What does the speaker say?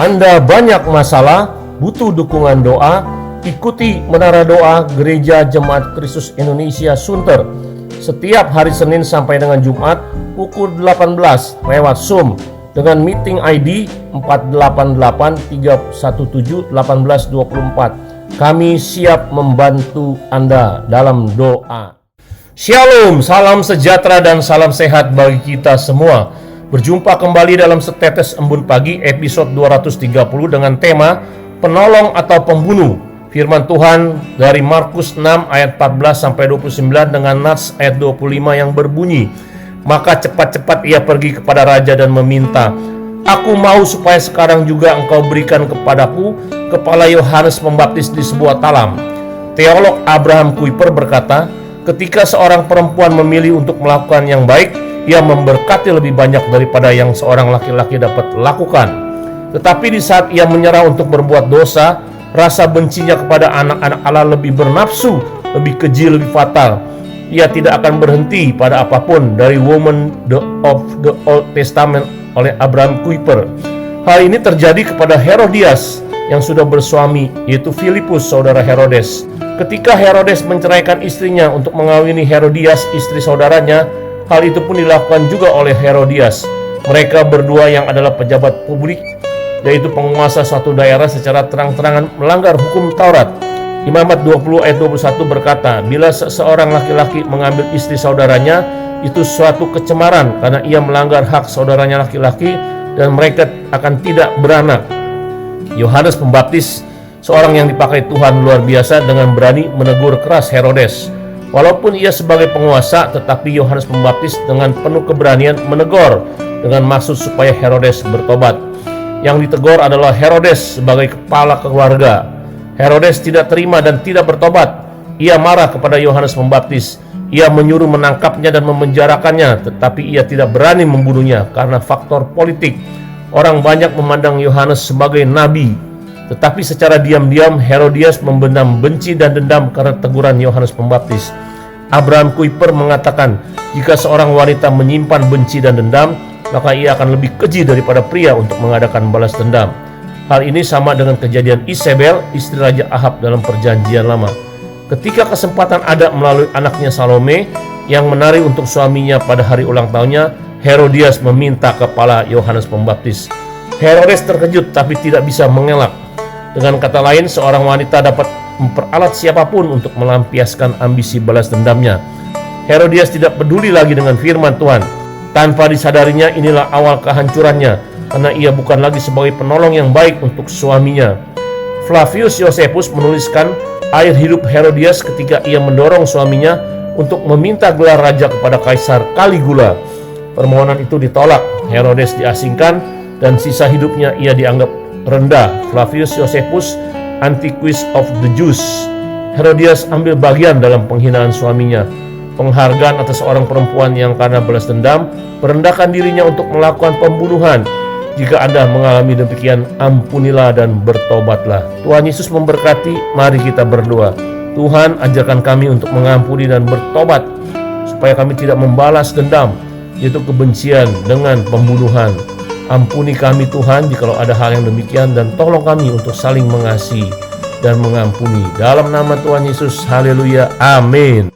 Anda banyak masalah, butuh dukungan doa, ikuti Menara Doa Gereja Jemaat Kristus Indonesia Sunter setiap hari Senin sampai dengan Jumat pukul 18 lewat Zoom dengan meeting ID 488-317-1824. Kami siap membantu Anda dalam doa. Shalom, salam sejahtera dan salam sehat bagi kita semua. Berjumpa kembali dalam Setetes Embun Pagi episode 230 dengan tema Penolong atau Pembunuh. Firman Tuhan dari Markus 6 ayat 14-29 dengan nats ayat 25 yang berbunyi, maka cepat-cepat ia pergi kepada raja dan meminta, "Aku mau supaya sekarang juga engkau berikan kepadaku kepala Yohanes Pembaptis di sebuah talam." Teolog Abraham Kuyper berkata, ketika seorang perempuan memilih untuk melakukan yang baik, ia memberkati lebih banyak daripada yang seorang laki-laki dapat lakukan. Tetapi di saat ia menyerah untuk berbuat dosa, rasa bencinya kepada anak-anak Allah lebih bernafsu, lebih keji, lebih fatal. Ia tidak akan berhenti pada apapun. Dari Woman of the Old Testament oleh Abraham Kuyper. Hal ini terjadi kepada Herodias yang sudah bersuami, yaitu Filipus, saudara Herodes. Ketika Herodes menceraikan istrinya untuk mengawini Herodias, istri saudaranya, hal itu pun dilakukan juga oleh Herodias. Mereka berdua yang adalah pejabat publik, yaitu penguasa suatu daerah, secara terang-terangan melanggar hukum Taurat. Imamat 20 ayat 21 berkata, bila seseorang laki-laki mengambil istri saudaranya, itu suatu kecemaran karena ia melanggar hak saudaranya laki-laki dan mereka akan tidak beranak. Yohanes Pembaptis, seorang yang dipakai Tuhan luar biasa, dengan berani menegur keras Herodes. Walaupun ia sebagai penguasa, tetapi Yohanes Pembaptis dengan penuh keberanian menegur dengan maksud supaya Herodes bertobat. Yang ditegur adalah Herodes sebagai kepala keluarga. Herodes tidak terima dan tidak bertobat. Ia marah kepada Yohanes Pembaptis. Ia menyuruh menangkapnya dan memenjarakannya, tetapi ia tidak berani membunuhnya karena faktor politik. Orang banyak memandang Yohanes sebagai nabi, tetapi secara diam-diam Herodias memendam benci dan dendam karena teguran Yohanes Pembaptis. Abraham Kuyper mengatakan, jika seorang wanita menyimpan benci dan dendam, maka ia akan lebih keji daripada pria untuk mengadakan balas dendam. Hal ini sama dengan kejadian Isabel, istri Raja Ahab dalam Perjanjian Lama. Ketika kesempatan ada melalui anaknya Salome yang menari untuk suaminya pada hari ulang tahunnya, Herodias meminta kepala Yohanes Pembaptis. Herodes terkejut tapi tidak bisa mengelak. Dengan kata lain, seorang wanita dapat memperalat siapapun untuk melampiaskan ambisi balas dendamnya. Herodias tidak peduli lagi dengan firman Tuhan. Tanpa disadarinya, inilah awal kehancurannya, karena ia bukan lagi sebagai penolong yang baik untuk suaminya. Flavius Josephus menuliskan akhir hidup Herodias ketika ia mendorong suaminya untuk meminta gelar raja kepada Kaisar Caligula. Permohonan itu ditolak. Herodes diasingkan dan sisa hidupnya ia dianggap rendah. Flavius Josephus, Antiquities of the Jews. Herodias ambil bagian dalam penghinaan suaminya. Penghargaan atas seorang perempuan yang karena balas dendam merendahkan dirinya untuk melakukan pembunuhan. Jika Anda mengalami demikian, ampunilah dan bertobatlah. Tuhan Yesus memberkati. Mari kita berdoa. Tuhan, ajarkan kami untuk mengampuni dan bertobat, supaya kami tidak membalas dendam, yaitu kebencian, dengan pembunuhan. Ampuni kami Tuhan jikalau ada hal yang demikian, dan tolong kami untuk saling mengasihi dan mengampuni. Dalam nama Tuhan Yesus, haleluya, amin.